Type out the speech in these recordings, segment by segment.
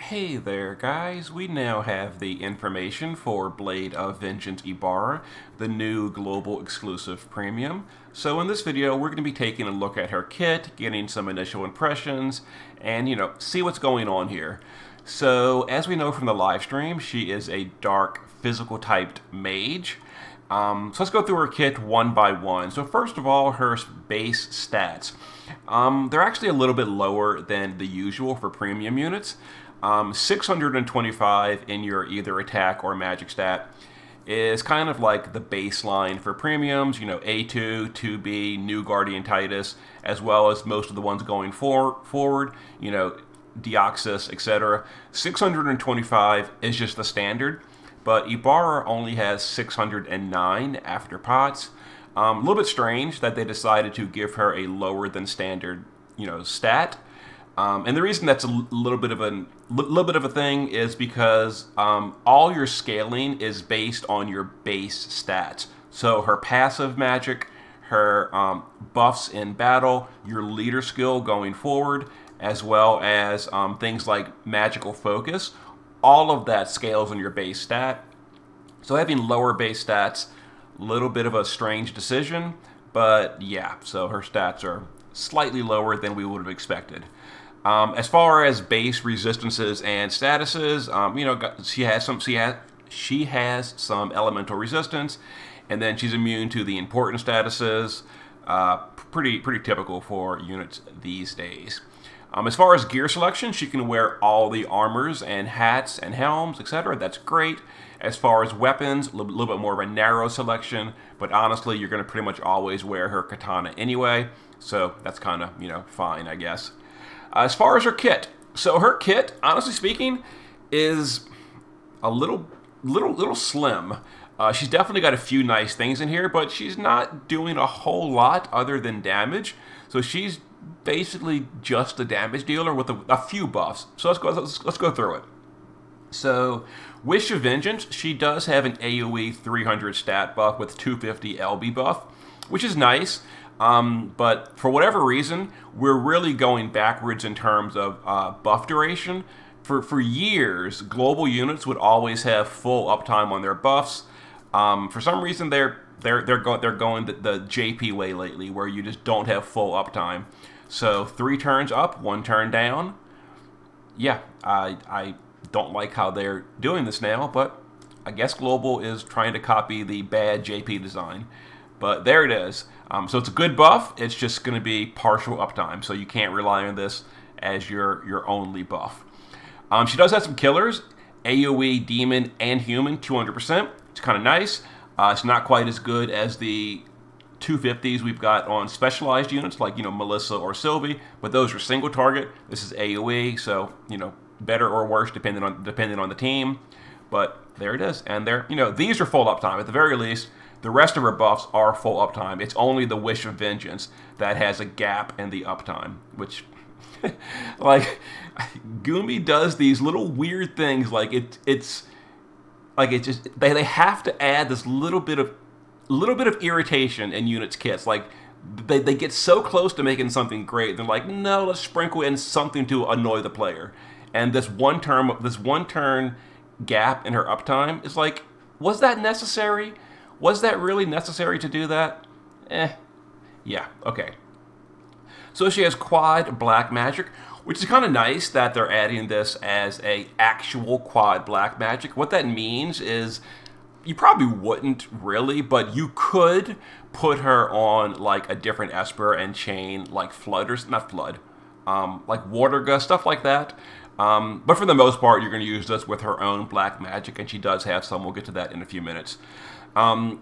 Hey there guys, we now have the information for Blade of Vengeance Ibara, the new global exclusive premium. So in this video we're going to be taking a look at her kit, getting some initial impressions, and see what's going on here. So as we know from the live stream, she is a dark physical typed mage. So let's go through her kit one by one. So first of all, her base stats. They're actually a little bit lower than the usual for premium units. 625 in your either attack or magic stat is kind of like the baseline for premiums, A2, 2B, New Guardian Titus, as well as most of the ones going forward, Deoxys, etc. 625 is just the standard, but Ibara only has 609 after pots. A little bit strange that they decided to give her a lower than standard, stat. And the reason that's a little bit of a thing is because all your scaling is based on your base stats. So her passive magic, her buffs in battle, your leader skill going forward, as well as things like magical focus, all of that scales on your base stat. So having lower base stats, a little bit of a strange decision, but yeah, so her stats are slightly lower than we would have expected. As far as base resistances and statuses, she has some elemental resistance, and then she's immune to the important statuses. Pretty typical for units these days. As far as gear selection, she can wear all the armors and hats and helms, etc. That's great. As far as weapons, a little bit more of a narrow selection, but honestly, you're going to pretty much always wear her katana anyway, so that's kind of, fine, I guess. As far as her kit, so her kit, honestly speaking, is a little slim. She's definitely got a few nice things in here, but she's not doing a whole lot other than damage. So she's basically just a damage dealer with a few buffs. So let's go through it. So Wish of Vengeance, she does have an AoE 300 stat buff with 250 LB buff, which is nice. But for whatever reason, we're really going backwards in terms of buff duration. For years, global units would always have full uptime on their buffs. For some reason, they're going the JP way lately, where you just don't have full uptime. So 3 turns up, 1 turn down. Yeah, I don't like how they're doing this now, but I guess global is trying to copy the bad JP design. But there it is. So it's a good buff. It's just going to be partial uptime, so you can't rely on this as your only buff. She does have some killers, AoE, Demon, and Human, 200%. It's kind of nice. It's not quite as good as the 250s we've got on specialized units like Melissa or Sylvie, but those are single target. This is AoE, so better or worse depending on the team. But there it is, and these are full uptime at the very least. The rest of her buffs are full uptime. It's only the Wish of Vengeance that has a gap in the uptime, which, like, Gumi does these little weird things. Like they have to add this little bit of irritation in units kits. Like they get so close to making something great, they're like, no, let's sprinkle in something to annoy the player. And this one turn gap in her uptime is like, was that necessary? Was that really necessary to do that? Yeah, okay. So she has quad black magic, which is kind of nice that they're adding this as a actual quad black magic. What that means is you probably wouldn't really, but you could put her on like a different Esper and chain like like Water Gust, stuff like that. But for the most part, you're going to use this with her own black magic, and she does have some. We'll get to that in a few minutes.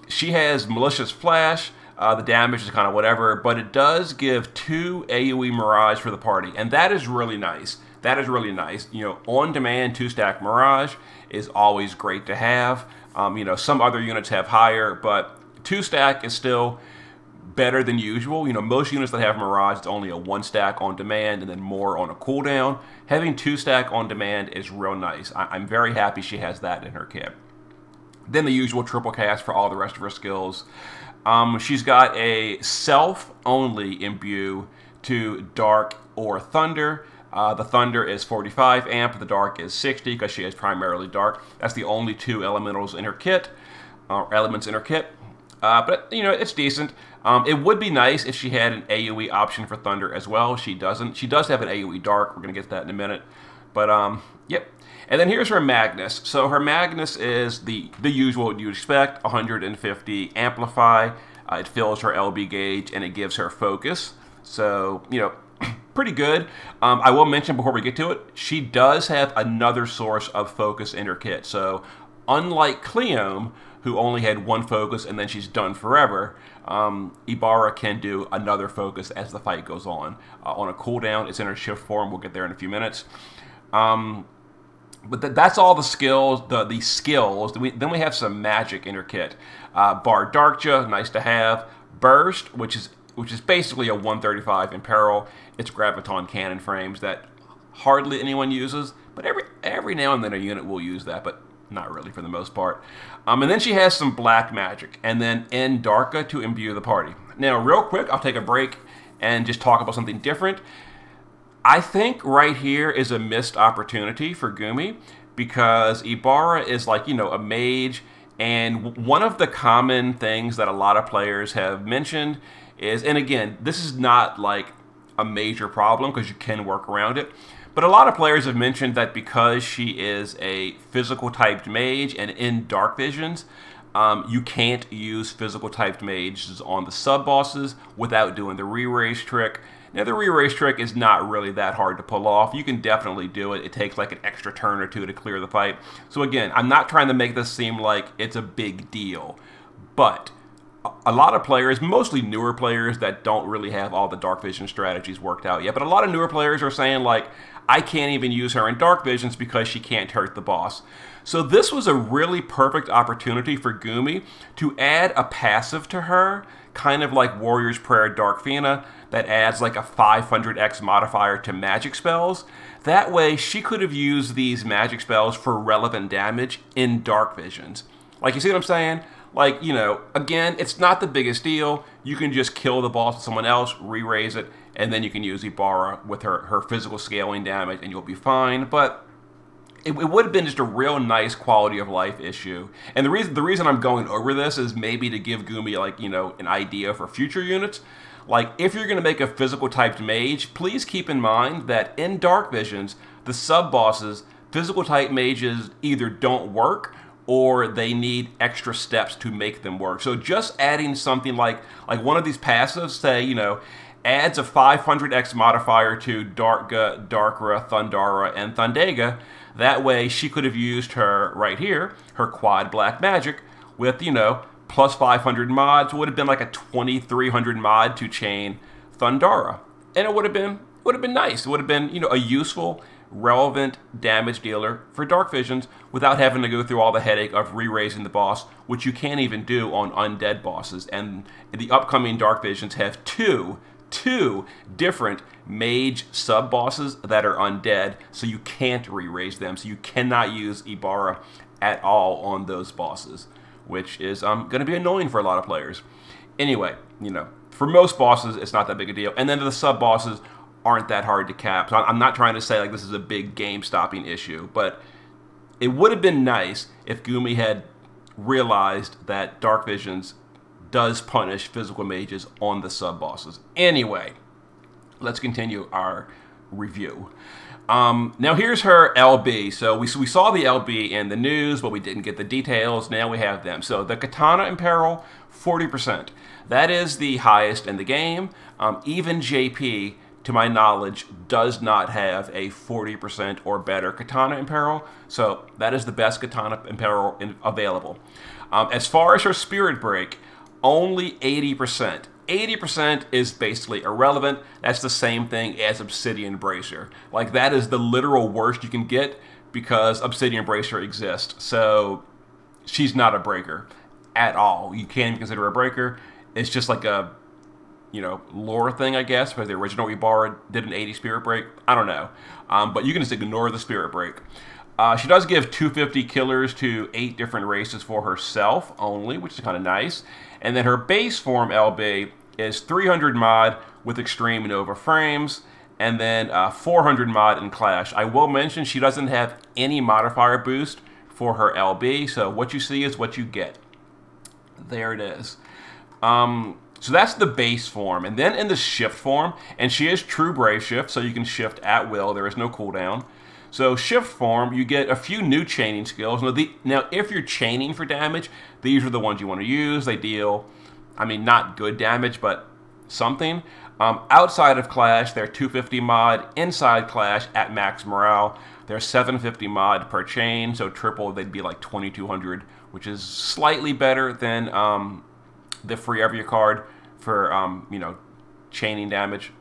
She has Malicious Flash. The damage is kind of whatever, but it does give 2 AoE Mirage for the party, and that is really nice. That is really nice. On demand 2-stack Mirage is always great to have. Some other units have higher, but 2-stack is still better than usual. Most units that have Mirage, it's only a 1-stack on demand and then more on a cooldown. Having 2-stack on demand is real nice. I'm very happy she has that in her kit. Then the usual triple cast for all the rest of her skills. She's got a self-only imbue to Dark or Thunder. The Thunder is 45 amp, the Dark is 60 because she is primarily Dark. That's the only two elementals in her kit, elements in her kit. But, you know, it's decent. It would be nice if she had an AoE option for Thunder as well. She doesn't. She does have an AoE Dark. We're going to get to that in a minute. But, yep. And then here's her Magnus. So her Magnus is the usual what you'd expect, 150 Amplify. It fills her LB gauge, and it gives her focus. So, you know, pretty good. I will mention before we get to it, she does have another source of focus in her kit. So, unlike Cleome, who only had one focus and then she's done forever, Ibara can do another focus as the fight goes on. On a cooldown, it's in her shift form. We'll get there in a few minutes. But that's all the skills, the skills. Then we have some magic in her kit. Bar Darkja, nice to have. Burst, which is basically a 135 in peril. It's graviton cannon frames that hardly anyone uses, but every now and then a unit will use that, but not really for the most part. And then she has some black magic, and then Darka to imbue the party. Now, real quick, I'll take a break and just talk about something different. I think right here is a missed opportunity for Gumi, because Ibara is like, you know, a mage, and one of the common things that a lot of players have mentioned is, and again, this is not like a major problem because you can work around it, but a lot of players have mentioned that because she is a physical typed mage and in Dark Visions, you can't use physical typed mages on the sub bosses without doing the re-raise trick. Now, the re-raise trick is not really that hard to pull off. You can definitely do it. It takes like an extra turn or two to clear the fight. So again, I'm not trying to make this seem like it's a big deal, but a lot of players, mostly newer players that don't really have all the Dark Vision strategies worked out yet, but a lot of newer players are saying like, I can't even use her in Dark Visions because she can't hurt the boss. So this was a really perfect opportunity for Gumi to add a passive to her, kind of like Warrior's Prayer Dark Fina, that adds like a 500x modifier to magic spells. That way she could have used these magic spells for relevant damage in Dark Visions. Like, you see what I'm saying? Like, you know, again, it's not the biggest deal. You can just kill the boss with someone else, re-raise it, and then you can use Ibara with her physical scaling damage, and you'll be fine. But it would have been just a real nice quality of life issue. And the reason I'm going over this is maybe to give Gumi, like, you know, an idea for future units. Like, if you're going to make a physical typed mage, please keep in mind that in Dark Visions, the sub-bosses, physical type mages either don't work or they need extra steps to make them work. So just adding something like one of these passives, say, you know, adds a 500x modifier to Darkga, Darkra, Thundara, and Thundega. That way she could have used her, right here, her quad black magic with, you know, plus 500 mods. Would have been like a 2300 mod to chain Thundara. And it would have been nice. It would have been, you know, a useful, relevant damage dealer for Dark Visions without having to go through all the headache of re-raising the boss, which you can't even do on undead bosses. And the upcoming Dark Visions have two different mage sub-bosses that are undead, so you can't re-raise them. So you cannot use Ibara at all on those bosses, which is going to be annoying for a lot of players. Anyway, you know, for most bosses, it's not that big a deal. And then the sub-bosses aren't that hard to cap. So I'm not trying to say like this is a big game-stopping issue, but it would have been nice if Gumi had realized that Dark Visions does punish physical mages on the sub-bosses. Anyway, let's continue our review. Now here's her LB. So we saw the LB in the news, but we didn't get the details. Now we have them. So the Katana in peril, 40%. That is the highest in the game. Even JP, to my knowledge, does not have a 40% or better Katana in peril. So that is the best Katana in peril available. As far as her Spirit Break, only 80%. 80% is basically irrelevant. That's the same thing as Obsidian Bracer. Like, that is the literal worst you can get because Obsidian Bracer exists. So she's not a breaker at all. You can't even consider her a breaker. It's just like a, you know, lore thing, I guess, because the original Ibara did an 80 Spirit Break. I don't know. But you can just ignore the Spirit Break. She does give 250 killers to 8 different races for herself only, which is kind of nice. And then her base form LB is 300 mod with Extreme Nova frames. and then 400 mod in Clash. I will mention she doesn't have any modifier boost for her LB, so what you see is what you get. There it is. So that's the base form, and then in the shift form, and she is true brave shift, so you can shift at will. There is no cooldown. So shift form, you get a few new chaining skills. Now, if you're chaining for damage, these are the ones you want to use. They deal, I mean, not good damage, but something. Outside of Clash, they're 250 mod. Inside Clash, at max morale, they're 750 mod per chain. So triple, they'd be like 2200, which is slightly better than the free every card for you know, chaining damage.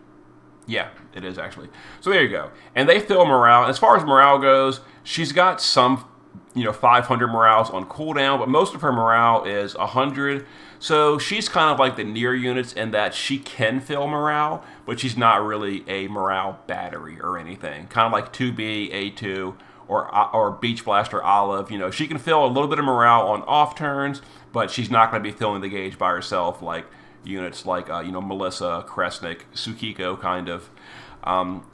Yeah, it is actually. So there you go. And they fill morale. As far as morale goes, she's got some, you know, 500 morales on cooldown, but most of her morale is 100. So she's kind of like the near units in that she can fill morale, but she's not really a morale battery or anything. Kind of like 2B, A2, or Beach Blaster Olive. You know, she can fill a little bit of morale on off turns, but she's not going to be filling the gauge by herself like units like, you know, Melissa, Kresnik, Tsukiko, kind of.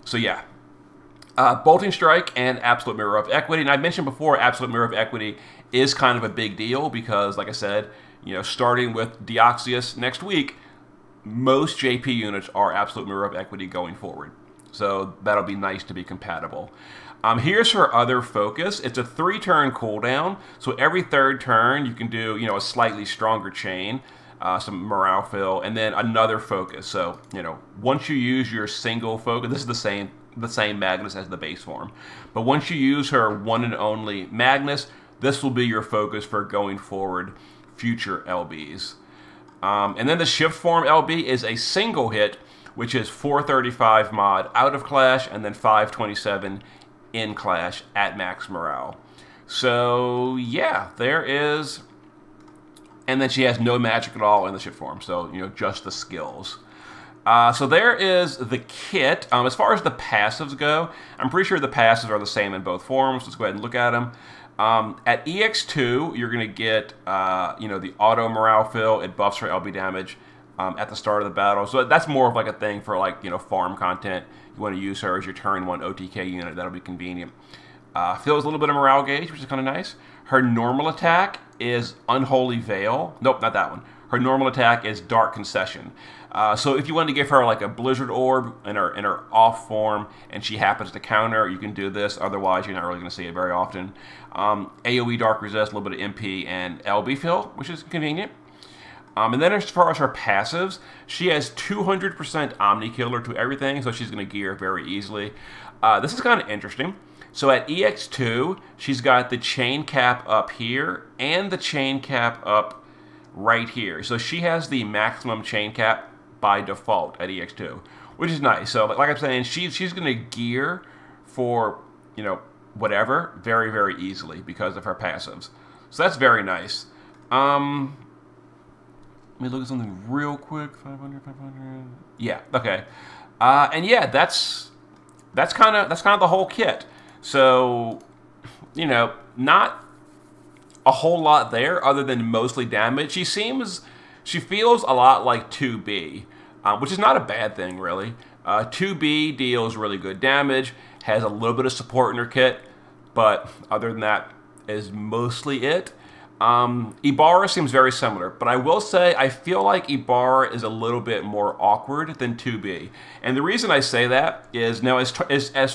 So yeah. Bolting Strike and Absolute Mirror of Equity. And I mentioned before, Absolute Mirror of Equity is kind of a big deal because, like I said, you know, starting with Deoxys next week, most JP units are Absolute Mirror of Equity going forward. So that'll be nice to be compatible. Here's her other focus. It's a 3-turn cooldown. So every 3rd turn, you can do, you know, a slightly stronger chain. Some morale fill, and then another focus. So, you know, once you use your single focus, this is the same Magnus as the base form. But once you use her one and only Magnus, this will be your focus for going forward future LBs. And then the shift form LB is a single hit, which is 435 mod out of Clash, and then 527 in Clash at max morale. So, yeah, there is... And then she has no magic at all in the shift form, so, you know, just the skills. So there is the kit. As far as the passives go, I'm pretty sure the passives are the same in both forms. Let's go ahead and look at them. At EX2, you're going to get, you know, the auto morale fill. It buffs her LB damage at the start of the battle. So that's more of like a thing for, like, you know, farm content. You want to use her as your turn 1 OTK unit. That'll be convenient. Fills a little bit of morale gauge, which is kind of nice. Her normal attack is Unholy Veil. Nope, not that one. Her normal attack is Dark Concession. So if you wanted to give her like a Blizzard Orb in her off form and she happens to counter, you can do this. Otherwise, you're not really going to see it very often. AoE Dark Resist, a little bit of MP, and LB fill, which is convenient. And then as far as her passives, she has 200% Omni Killer to everything, so she's going to gear very easily. This is kind of interesting. So at EX2, she's got the chain cap up here and the chain cap up right here. So she has the maximum chain cap by default at EX2, which is nice. So like I'm saying, she's going to gear for, you know, whatever very, very easily because of her passives. So that's very nice. Let me look at something real quick. 500, 500. Yeah, okay. And yeah, that's kind of the whole kit. So, you know, not a whole lot there other than mostly damage. She feels a lot like 2B, which is not a bad thing, really. 2B deals really good damage, has a little bit of support in her kit, but other than that is mostly it. Ibara seems very similar, but I will say I feel like Ibara is a little bit more awkward than 2B. And the reason I say that is, now as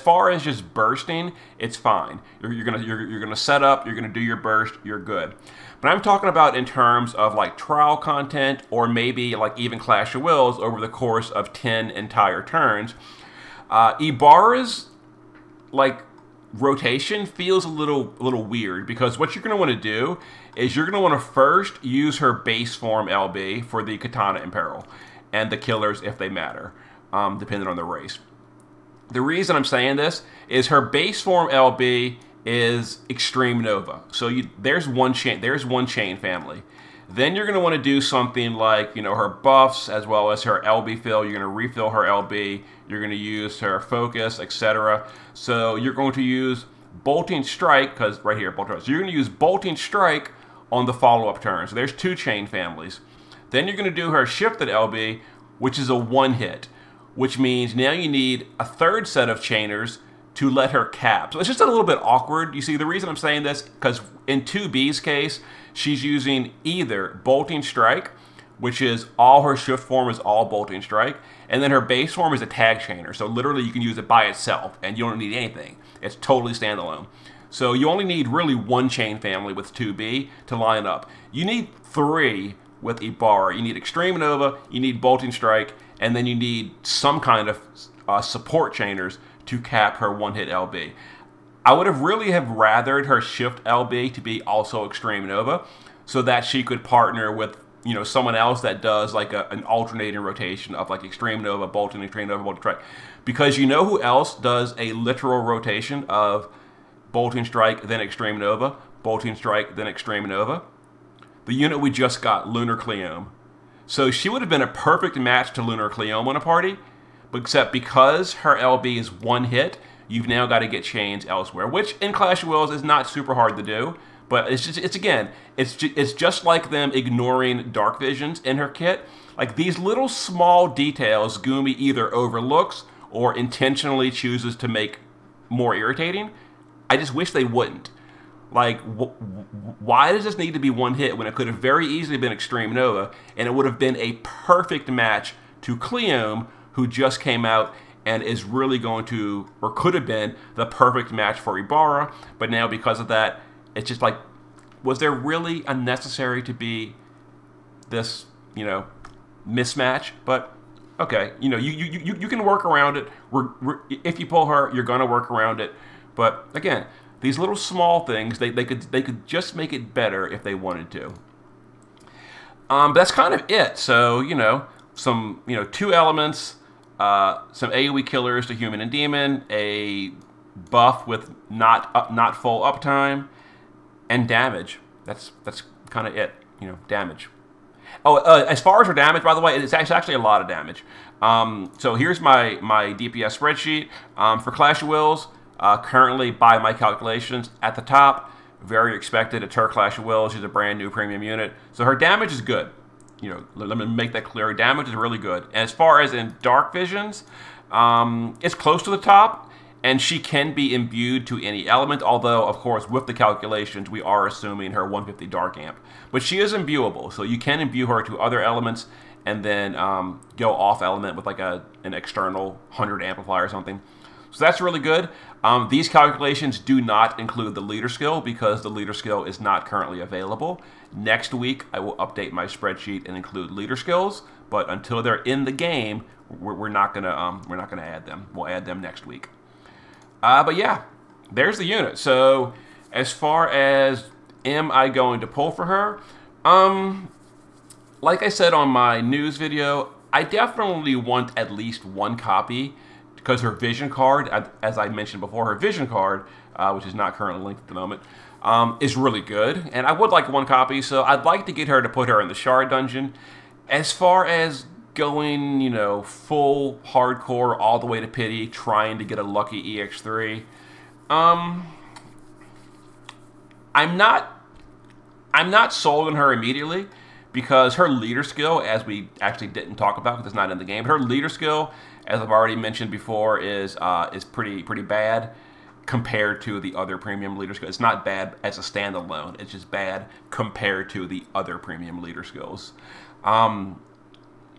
far as just bursting, it's fine. You're gonna set up, you're gonna do your burst, you're good. But I'm talking about in terms of like trial content, or maybe like even Clash of Wills over the course of 10 entire turns. Ibara's like rotation feels a little weird, because what you're going to want to do is you're going to want to first use her base form LB for the Katana Imperil and the killers if they matter, depending on the race. The reason I'm saying this is her base form LB is Extreme Nova. So there's one chain family. Then you're going to want to do something like, you know, her buffs as well as her LB fill. You're going to refill her LB. You're going to use her focus, etc. So you're going to use Bolting Strike, because right here, Bolting Strike. So you're going to use Bolting Strike on the follow-up turn. So there's 2 chain families. Then you're going to do her Shifted LB, which is a 1-hit. which means now you need a third set of chainers to let her cap. So it's just a little bit awkward. You see, the reason I'm saying this, because in 2B's case, she's using either bolting strike, which is all her shift form is all bolting strike, and then her base form is a tag chainer. So literally you can use it by itself and you don't need anything. It's totally standalone. So you only need really one chain family with 2B to line up. You need 3 with Ibara. You need Extreme Nova, you need bolting strike, and then you need some kind of support chainers to cap her one-hit LB. I would have really rathered her shift LB to be also Extreme Nova so that she could partner with someone else that does like an alternating rotation of like Extreme Nova, bolting, Extreme Nova, bolting strike. Because you know who else does a literal rotation of bolting strike, then Extreme Nova, bolting strike, then Extreme Nova? The unit we just got, Lunar Cleome. So she would have been a perfect match to Lunar Cleome on a party, except because her LB is one hit, you've now got to get chains elsewhere, which in Clash of Wills is not super hard to do. But it's just like them ignoring dark visions in her kit. Like these little small details Gumi either overlooks or intentionally chooses to make more irritating. I just wish they wouldn't. Like, why does this need to be one hit when it could have very easily been Extreme Nova and it would have been a perfect match to Cleome, who just came out and is really going to, or could have been, the perfect match for Ibara. But now because of that, it's just like, was there really unnecessary to be this, mismatch? But okay, you can work around it. If you pull her, you're gonna work around it. But again, these little small things, they could just make it better if they wanted to. That's kind of it. So some 2 elements, some AoE killers to human and demon, a buff with not full uptime, and damage. That's kind of it. Damage. Oh, as far as her damage, by the way, it's actually a lot of damage. So here's my DPS spreadsheet for Clash of Wills. Currently, by my calculations, at the top, very expected. It's her Clash of Wills. She's a brand new premium unit, so her damage is good. Let me make that clear. Her damage is really good. And as far as in dark visions, it's close to the top. And she can be imbued to any element, although, of course, with the calculations, we are assuming her 150 Dark Amp. But she is imbuable, so you can imbue her to other elements and then go off element with like an external 100 amplifier or something. So that's really good. These calculations do not include the leader skill because the leader skill is not currently available. Next week, I will update my spreadsheet and include leader skills, but until they're in the game, we're not gonna add them. We'll add them next week. But yeah, there's the unit. So as far as am I going to pull for her, like I said on my news video, I definitely want at least one copy because her vision card, as I mentioned before, her vision card, which is not currently linked at the moment, is really good. And I would like one copy, so I'd like to get her to put her in the Shard Dungeon. As far as going, full hardcore all the way to pity, trying to get a lucky EX3. I'm not sold on her immediately because her leader skill, as we actually didn't talk about because it's not in the game, her leader skill, as I've already mentioned before, is pretty bad compared to the other premium leader skills. It's not bad as a standalone. It's just bad compared to the other premium leader skills.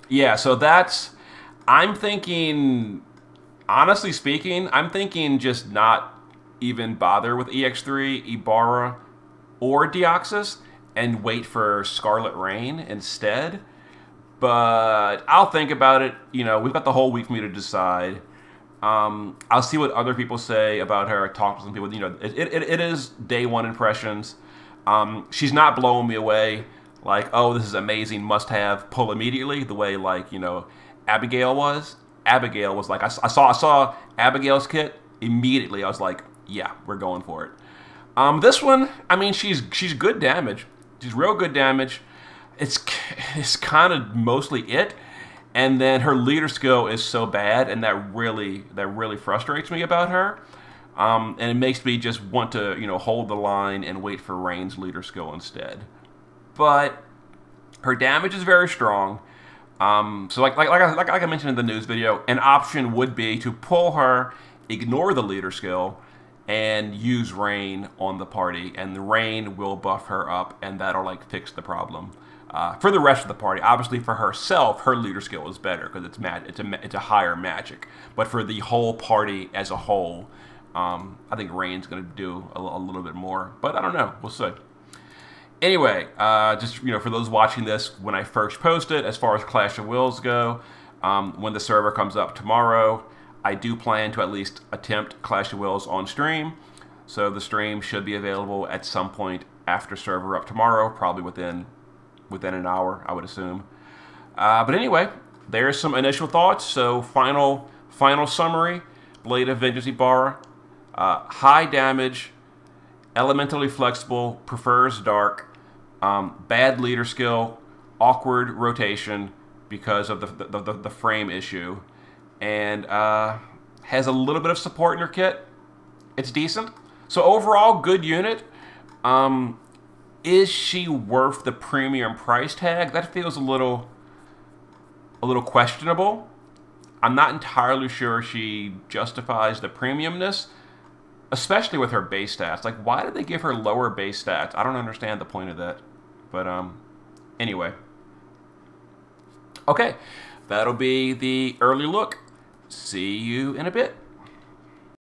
Yeah, so I'm thinking, honestly speaking, I'm thinking just not even bother with EX3, Ibara, or Deoxys, and wait for Scarlet Rain instead. But I'll think about it. We've got the whole week for me to decide. I'll see what other people say about her. Talk to some people. It is day one impressions. She's not blowing me away. Like, oh, this is amazing, must have, pull immediately, the way, like, Abigail was. Abigail was like, I saw Abigail's kit, immediately I was like, yeah, we're going for it. This one, I mean, she's good damage. She's real good damage. It's kind of mostly it. And then her leader skill is so bad, and that really frustrates me about her. And it makes me just want to, hold the line and wait for Rain's leader skill instead. But her damage is very strong. So like I mentioned in the news video, an option would be to pull her, ignore the leader skill, and use Rain on the party, and the Rain will buff her up, and that'll like fix the problem. For the rest of the party, obviously for herself, her leader skill is better because it's a higher magic. But for the whole party as a whole, I think Rain's going to do a little bit more. But I don't know. We'll see. Anyway, just for those watching this when I first post it, as far as Clash of Wills go, when the server comes up tomorrow, I do plan to at least attempt Clash of Wills on stream. So the stream should be available at some point after server up tomorrow, probably within an hour, I would assume. But anyway, there's some initial thoughts. So final summary: Blade of Vengeance Ibara, high damage, elementally flexible, prefers dark, bad leader skill, awkward rotation because of the frame issue, and has a little bit of support in her kit. It's decent. So overall, good unit. Is she worth the premium price tag? That feels a little questionable. I'm not entirely sure she justifies the premiumness, especially with her base stats. Like, why did they give her lower base stats? I don't understand the point of that. But anyway. Okay, that'll be the early look. See you in a bit.